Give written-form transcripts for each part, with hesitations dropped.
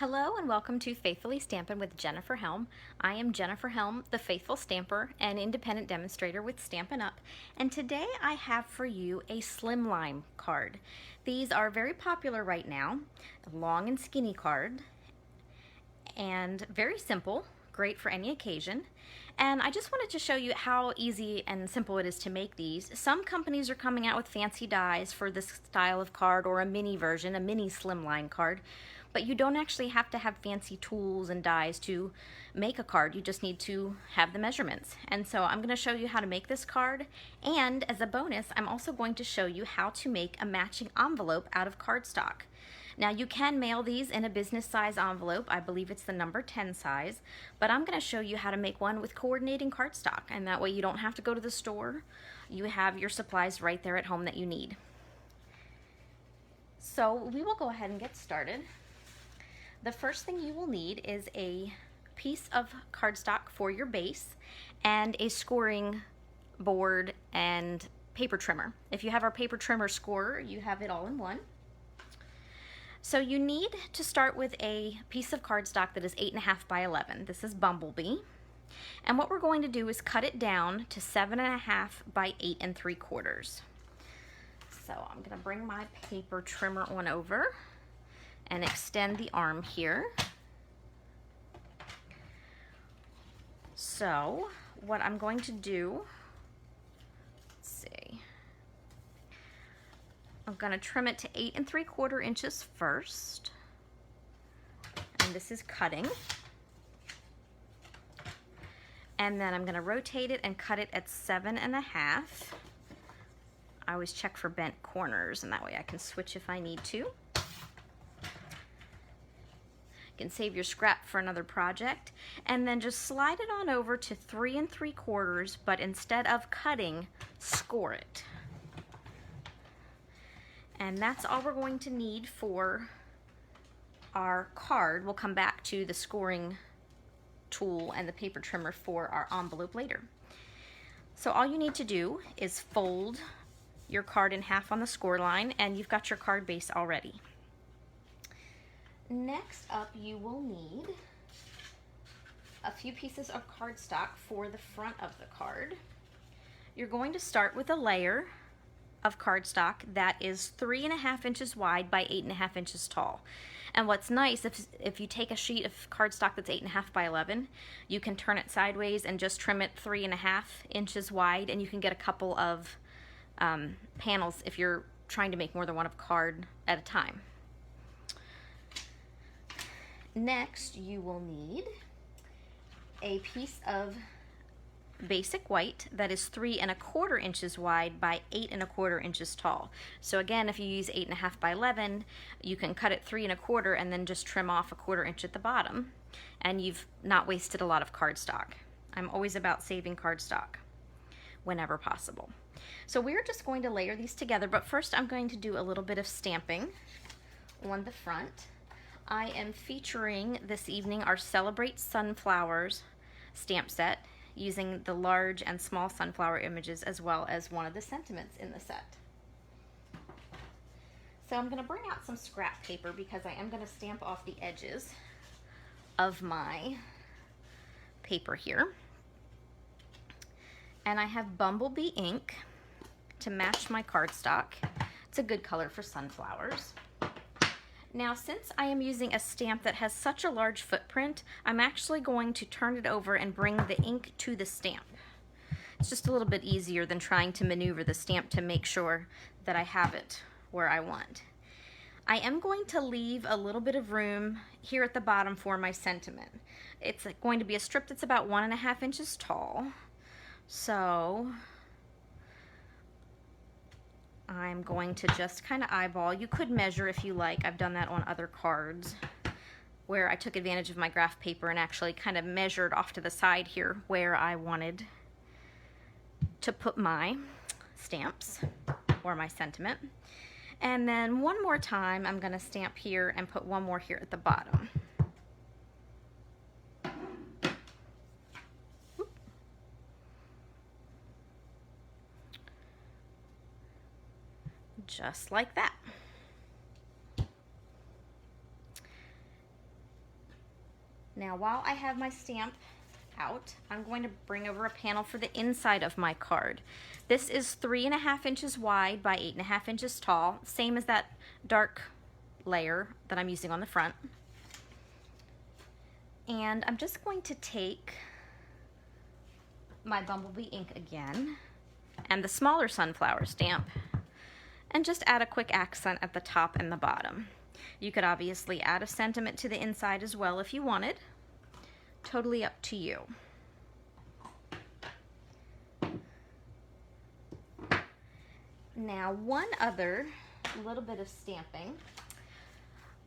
Hello and welcome to Faithfully Stampin' with Jennifer Helm. I am Jennifer Helm, the faithful stamper and independent demonstrator with Stampin' Up! And today I have for you a Slimline card. These are very popular right now, a long and skinny card, and very simple, great for any occasion. And I just wanted to show you how easy and simple it is to make these. Some companies are coming out with fancy dies for this style of card, or a mini version, a mini Slimline card. But you don't actually have to have fancy tools and dies to make a card. You just need to have the measurements. And so I'm going to show you how to make this card, and as a bonus I'm also going to show you how to make a matching envelope out of cardstock. Now you can mail these in a business size envelope, I believe it's the number 10 size, but I'm going to show you how to make one with coordinating cardstock, and that way you don't have to go to the store. You have your supplies right there at home that you need. So we will go ahead and get started. The first thing you will need is a piece of cardstock for your base and a scoring board and paper trimmer. If you have our paper trimmer scorer, you have it all in one. So you need to start with a piece of cardstock that is 8.5 by 11. This is Bumblebee. And what we're going to do is cut it down to 7.5 by 8 3/4. So I'm going to bring my paper trimmer on over and extend the arm here. So what I'm going to do, let's see, I'm going to trim it to 8 3/4 inches first, and this is cutting. And then I'm going to rotate it and cut it at 7.5. I always check for bent corners, and that way I can switch if I need to. You can save your scrap for another project, and then just slide it on over to 3 3/4, but instead of cutting, score it. And that's all we're going to need for our card. We'll come back to the scoring tool and the paper trimmer for our envelope later. So all you need to do is fold your card in half on the score line, and you've got your card base already. Next up, you will need a few pieces of cardstock for the front of the card. You're going to start with a layer of cardstock that is 3.5 inches wide by 8.5 inches tall. And what's nice, if you take a sheet of cardstock that's 8.5 by 11, you can turn it sideways and just trim it 3.5 inches wide, and you can get a couple of panels if you're trying to make more than one of card at a time. Next, you will need a piece of basic white that is 3 1/4 inches wide by 8 1/4 inches tall. So again, if you use 8.5 by 11, you can cut it 3 1/4 and then just trim off 1/4 inch at the bottom, and you've not wasted a lot of cardstock. I'm always about saving cardstock whenever possible. So we're just going to layer these together, but first I'm going to do a little bit of stamping on the front. I am featuring this evening our Celebrate Sunflowers stamp set, using the large and small sunflower images as well as one of the sentiments in the set. So I'm going to bring out some scrap paper because I am going to stamp off the edges of my paper here. And I have Bumblebee ink to match my cardstock. It's a good color for sunflowers. Now, since I am using a stamp that has such a large footprint, I'm actually going to turn it over and bring the ink to the stamp. It's just a little bit easier than trying to maneuver the stamp to make sure that I have it where I want. I am going to leave a little bit of room here at the bottom for my sentiment. It's going to be a strip that's about 1.5 inches tall. So I'm going to just kind of eyeball. You could measure if you like. I've done that on other cards where I took advantage of my graph paper and actually kind of measured off to the side here where I wanted to put my stamps or my sentiment. And then one more time I'm going to stamp here and put one more here at the bottom. Just like that. Now while I have my stamp out, I'm going to bring over a panel for the inside of my card. This is 3.5 inches wide by 8.5 inches tall, same as that dark layer that I'm using on the front. And I'm just going to take my Bumblebee ink again and the smaller sunflower stamp and just add a quick accent at the top and the bottom. You could obviously add a sentiment to the inside as well if you wanted. Totally up to you. Now, one other little bit of stamping.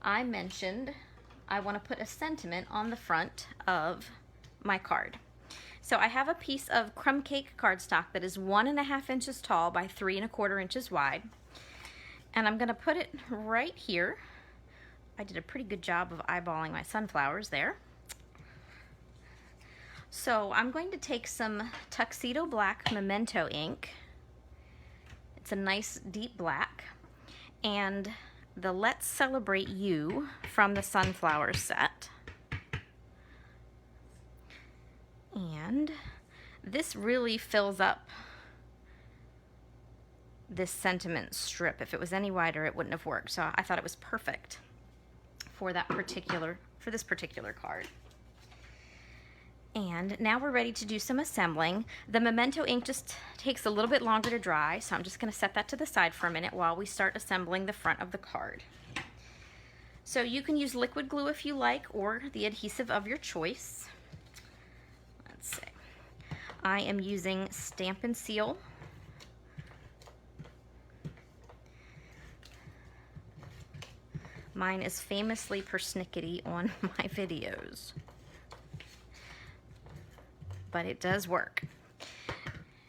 I mentioned I want to put a sentiment on the front of my card. So I have a piece of crumb cake cardstock that is 1.5 inches tall by 3.25 inches wide. And I'm going to put it right here. I did a pretty good job of eyeballing my sunflowers there. So I'm going to take some Tuxedo Black Memento ink. It's a nice deep black. And the Let's Celebrate You from the Sunflower set. And this really fills up this sentiment strip. If it was any wider, it wouldn't have worked. So I thought it was perfect for this particular card. And now we're ready to do some assembling. The Memento ink just takes a little bit longer to dry, so I'm just going to set that to the side for a minute while we start assembling the front of the card. So you can use liquid glue if you like, or the adhesive of your choice. Let's see. I am using Stamp and Seal. Mine is famously persnickety on my videos, but it does work.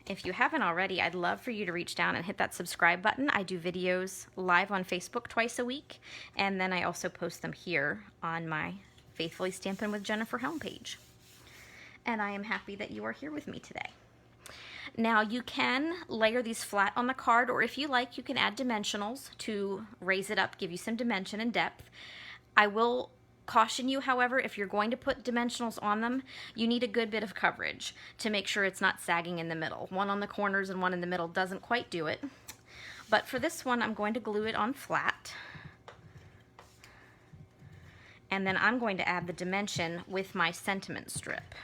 If you haven't already, I'd love for you to reach down and hit that subscribe button. I do videos live on Facebook twice a week, and then I also post them here on my Faithfully Stampin' with Jennifer Helm page. And I am happy that you are here with me today. Now you can layer these flat on the card, or if you like, you can add dimensionals to raise it up, give you some dimension and depth. I will caution you, however, if you're going to put dimensionals on them, you need a good bit of coverage to make sure it's not sagging in the middle. One on the corners and one in the middle doesn't quite do it. But for this one, I'm going to glue it on flat. And then I'm going to add the dimension with my sentiment strip.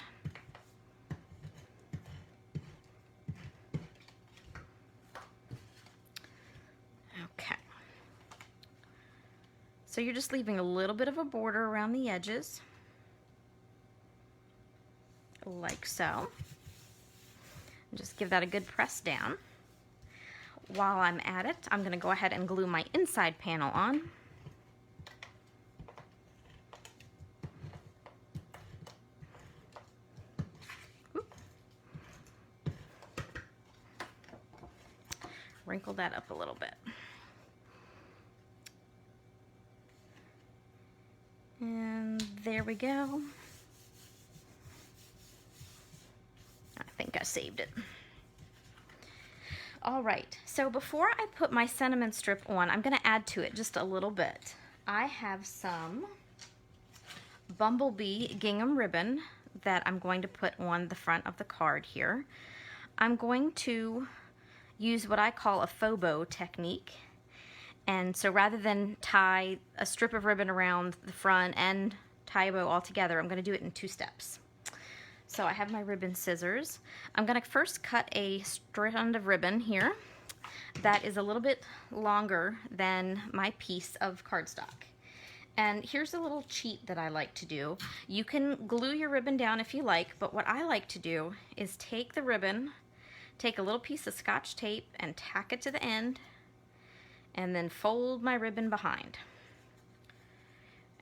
So you're just leaving a little bit of a border around the edges, like so. And just give that a good press down. While I'm at it, I'm going to go ahead and glue my inside panel on. Wrinkle that up a little bit. And there we go. I think I saved it. All right, so before I put my sentiment strip on, I'm going to add to it just a little bit. I have some Bumblebee gingham ribbon that I'm going to put on the front of the card here. I'm going to use what I call a faux bow technique. And so rather than tie a strip of ribbon around the front and tie a bow all together, I'm going to do it in 2 steps. So I have my ribbon scissors. I'm going to first cut a strand of ribbon here that is a little bit longer than my piece of cardstock. And here's a little cheat that I like to do. You can glue your ribbon down if you like, but what I like to do is take the ribbon, take a little piece of Scotch tape and tack it to the end, and then fold my ribbon behind.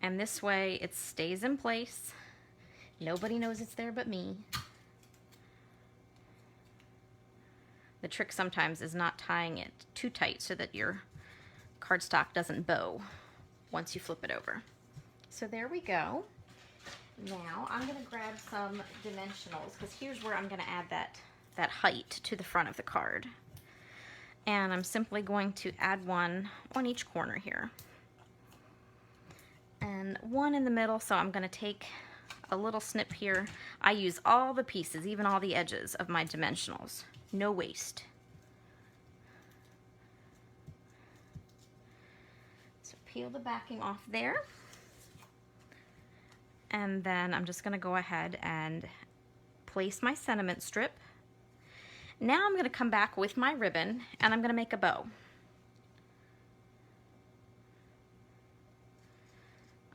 And this way it stays in place. Nobody knows it's there but me. The trick sometimes is not tying it too tight so that your cardstock doesn't bow once you flip it over. So there we go. Now I'm going to grab some dimensionals, because here's where I'm going to add that height to the front of the card. And I'm simply going to add one on each corner here. And one in the middle, so I'm going to take a little snip here. I use all the pieces, even all the edges of my dimensionals. No waste. So peel the backing off there. And then I'm just going to go ahead and place my sentiment strip. Now I'm going to come back with my ribbon and I'm going to make a bow.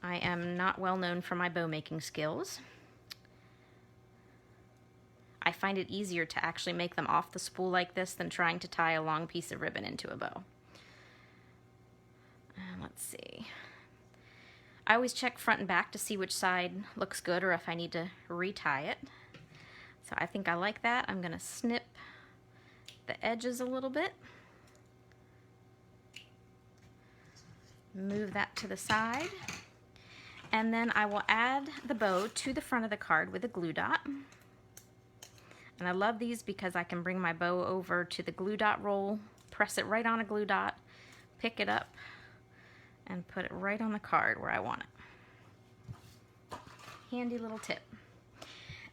I am not well known for my bow making skills. I find it easier to actually make them off the spool like this than trying to tie a long piece of ribbon into a bow. Let's see. I always check front and back to see which side looks good or if I need to retie it. So I think I like that. I'm going to snip the edges a little bit. Move that to the side. And then I will add the bow to the front of the card with a glue dot. And I love these because I can bring my bow over to the glue dot roll, press it right on a glue dot, pick it up, and put it right on the card where I want it. Handy little tip.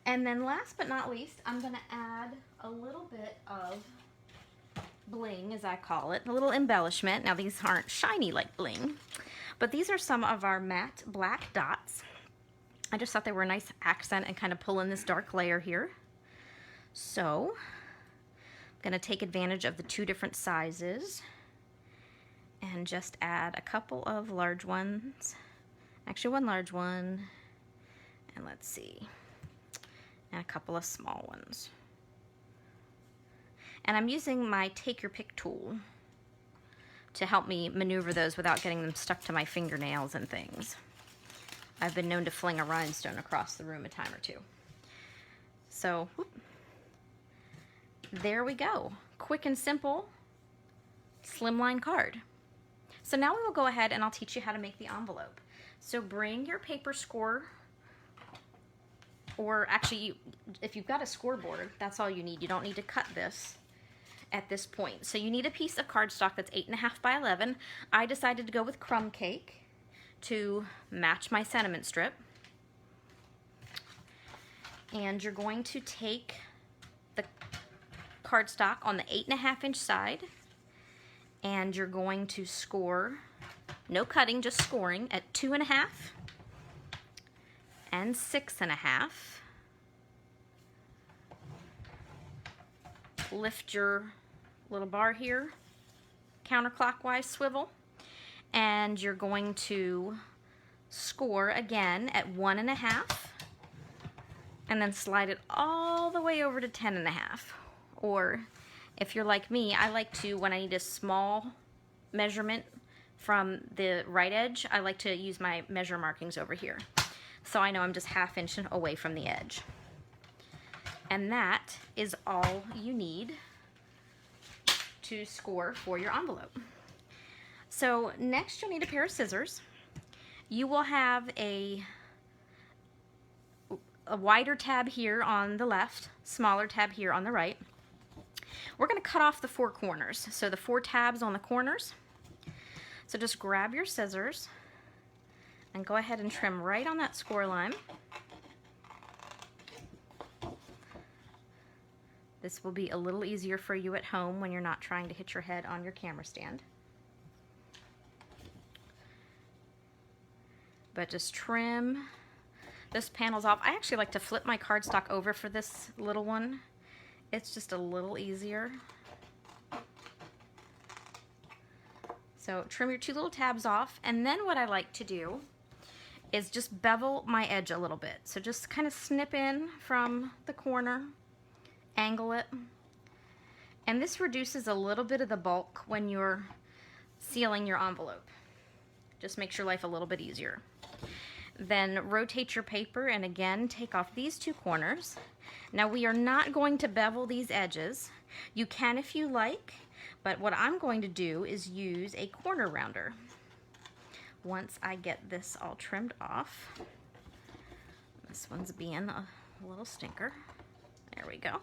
And then last but not least, I'm going to add a little bit of bling, as I call it, a little embellishment. Now these aren't shiny like bling, but these are some of our matte black dots. I just thought they were a nice accent and kind of pull in this dark layer here. So I'm going to take advantage of the two different sizes and just add a couple of large ones. Actually, one large one, and let's see, and a couple of small ones. And I'm using my take your pick tool to help me maneuver those without getting them stuck to my fingernails and things. I've been known to fling a rhinestone across the room a time or two. So, whoop, there we go. Quick and simple slimline card. So now we will go ahead and I'll teach you how to make the envelope. So bring your paper score, or actually, if you've got a scoreboard, that's all you need. You don't need to cut this at this point. So you need a piece of cardstock that's 8.5 by 11. I decided to go with crumb cake to match my sentiment strip. And you're going to take the cardstock on the 8.5-inch side, and you're going to score, no cutting, just scoring, at 2.5 and 6.5. Lift your little bar here, counterclockwise swivel, and you're going to score again at 1.5, and then slide it all the way over to 10.5. Or if you're like me, I like to, when I need a small measurement from the right edge, I like to use my measure markings over here. So I know I'm just 1/2 inch away from the edge. And that is all you need to score for your envelope. So next you'll need a pair of scissors. You will have a wider tab here on the left, smaller tab here on the right. We're going to cut off the 4 corners, so the 4 tabs on the corners. So just grab your scissors and go ahead and trim right on that score line. This will be a little easier for you at home when you're not trying to hit your head on your camera stand. But just trim this panels off. I actually like to flip my cardstock over for this little one. It's just a little easier. So trim your 2 little tabs off, and then what I like to do is just bevel my edge a little bit. So just kind of snip in from the corner, angle it, and this reduces a little bit of the bulk when you're sealing your envelope. Just makes your life a little bit easier. Then rotate your paper and again take off these 2 corners. Now we are not going to bevel these edges. You can if you like, but what I'm going to do is use a corner rounder. Once I get this all trimmed off, this one's being a little stinker. There we go.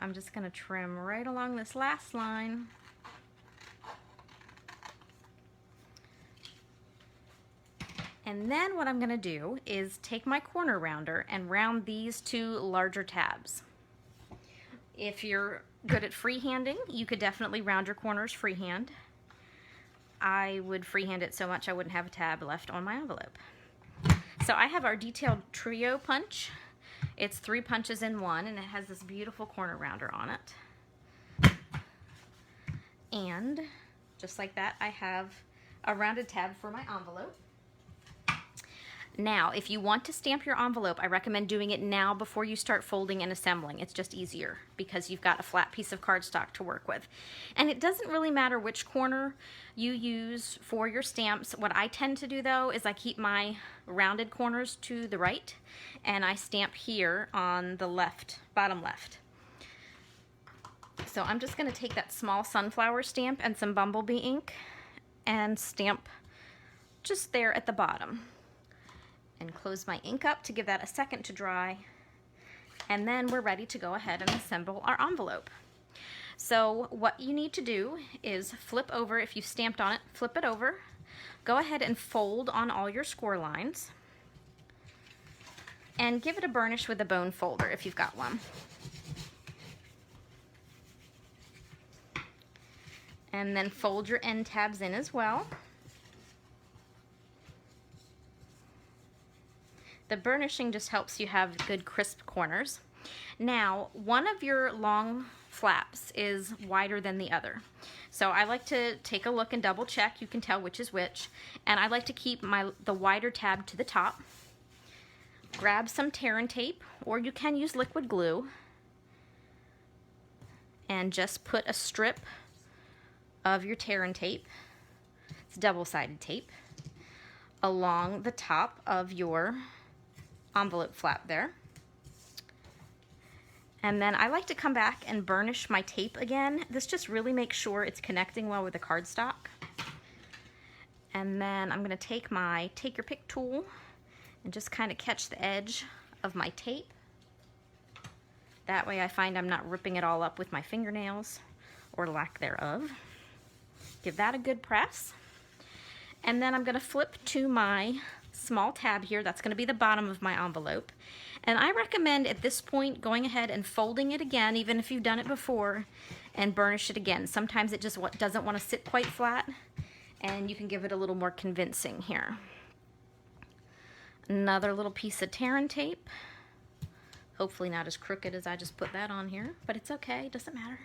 I'm just going to trim right along this last line. And then what I'm going to do is take my corner rounder and round these two larger tabs. If you're good at freehanding, you could definitely round your corners freehand. I would freehand it so much I wouldn't have a tab left on my envelope. So I have our detailed trio punch. It's 3 punches in one, and it has this beautiful corner rounder on it. And just like that, I have a rounded tab for my envelope. Now, if you want to stamp your envelope, I recommend doing it now before you start folding and assembling. It's just easier because you've got a flat piece of cardstock to work with. And it doesn't really matter which corner you use for your stamps. What I tend to do though is I keep my rounded corners to the right and I stamp here on the left, bottom left. So I'm just going to take that small sunflower stamp and some bumblebee ink and stamp just there at the bottom. And close my ink up to give that a second to dry. And then we're ready to go ahead and assemble our envelope. So what you need to do is flip over, if you've stamped on it, flip it over. Go ahead and fold on all your score lines. And give it a burnish with a bone folder if you've got one. And then fold your end tabs in as well. The burnishing just helps you have good crisp corners. Now, one of your long flaps is wider than the other. So I like to take a look and double check. You can tell which is which. And I like to keep the wider tab to the top. Grab some tear and tape, or you can use liquid glue. And just put a strip of your tear and tape, it's double-sided tape, along the top of your envelope flap there. And then I like to come back and burnish my tape again. This just really makes sure it's connecting well with the cardstock. And then I'm going to take my take your pick tool and just kind of catch the edge of my tape. That way I find I'm not ripping it all up with my fingernails or lack thereof. Give that a good press. And then I'm going to flip to my small tab here. That's going to be the bottom of my envelope. And I recommend at this point going ahead and folding it again, even if you've done it before, and burnish it again. Sometimes it just doesn't want to sit quite flat, and you can give it a little more convincing here. Another little piece of tear and tape. Hopefully not as crooked as I just put that on here, but it's okay, it doesn't matter.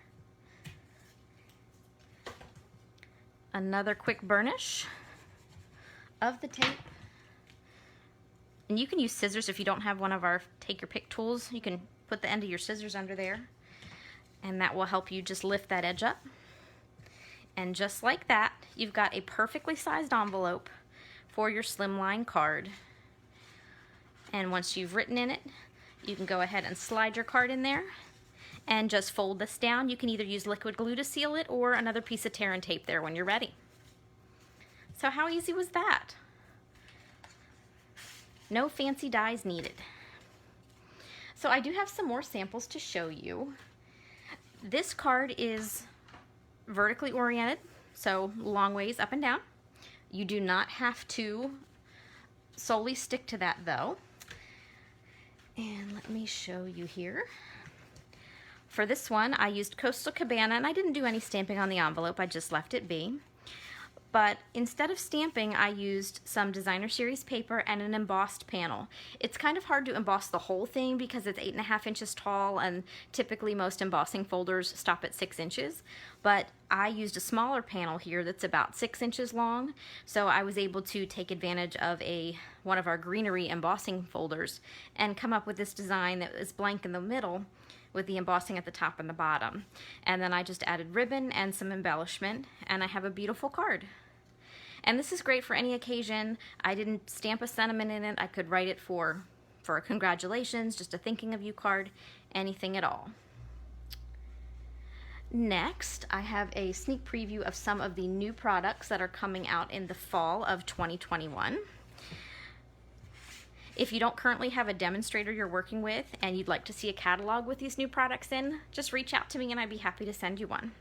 Another quick burnish of the tape. And you can use scissors if you don't have one of our take your pick tools. You can put the end of your scissors under there, and that will help you just lift that edge up. And just like that, you've got a perfectly sized envelope for your Slimline card. And once you've written in it, you can go ahead and slide your card in there and just fold this down. You can either use liquid glue to seal it or another piece of tear and tape there when you're ready. So how easy was that? No fancy dies needed. So I do have some more samples to show you. This card is vertically oriented, so long ways up and down. You do not have to solely stick to that though. And let me show you here. For this one, I used Coastal Cabana, and I didn't do any stamping on the envelope, I just left it be. But instead of stamping, I used some designer series paper and an embossed panel. It's kind of hard to emboss the whole thing because it's 8.5 inches tall, and typically most embossing folders stop at 6 inches. But I used a smaller panel here that's about 6 inches long, so I was able to take advantage of one of our greenery embossing folders and come up with this design that is blank in the middle with the embossing at the top and the bottom. And then I just added ribbon and some embellishment, and I have a beautiful card. And this is great for any occasion. I didn't stamp a sentiment in it. I could write it for a congratulations, just a thinking of you card, anything at all. Next, I have a sneak preview of some of the new products that are coming out in the fall of 2021. If you don't currently have a demonstrator you're working with and you'd like to see a catalog with these new products in, just reach out to me and I'd be happy to send you one.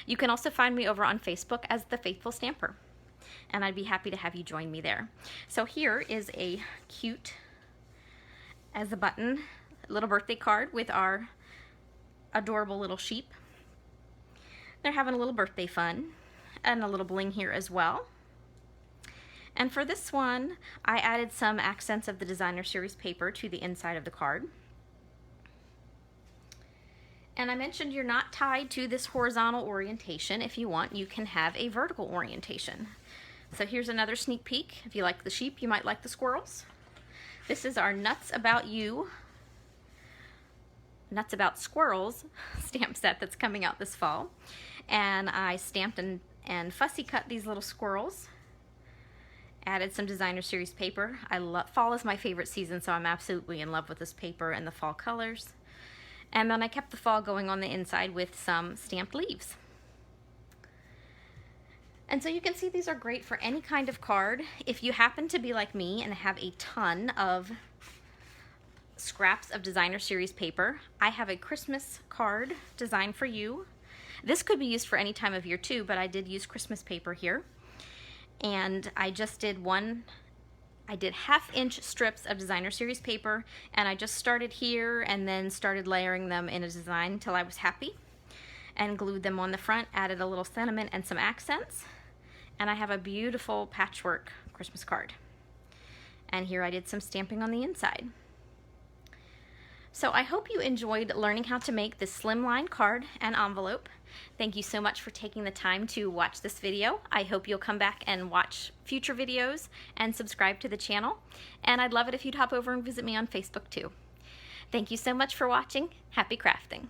You can also find me over on Facebook as The Faithful Stamper, and I'd be happy to have you join me there. So here is a cute, as a button, little birthday card with our adorable little sheep. They're having a little birthday fun, and a little bling here as well. And for this one, I added some accents of the designer series paper to the inside of the card. And I mentioned you're not tied to this horizontal orientation. If you want, you can have a vertical orientation. So here's another sneak peek. If you like the sheep, you might like the squirrels. This is our Nuts About You, Nuts About Squirrels stamp set that's coming out this fall. And I stamped and fussy cut these little squirrels. Added some designer series paper. Fall is my favorite season, so I'm absolutely in love with this paper and the fall colors. And then I kept the fall going on the inside with some stamped leaves. And so you can see these are great for any kind of card. If you happen to be like me and have a ton of scraps of designer series paper, I have a Christmas card designed for you. This could be used for any time of year too, but I did use Christmas paper here. And I just did I did 1/2-inch strips of designer series paper, and I just started here and then started layering them in a design until I was happy, and glued them on the front, added a little sentiment and some accents, and I have a beautiful patchwork Christmas card. And here I did some stamping on the inside. So I hope you enjoyed learning how to make this Slimline card and envelope. Thank you so much for taking the time to watch this video. I hope you'll come back and watch future videos and subscribe to the channel. And I'd love it if you'd hop over and visit me on Facebook too. Thank you so much for watching. Happy crafting.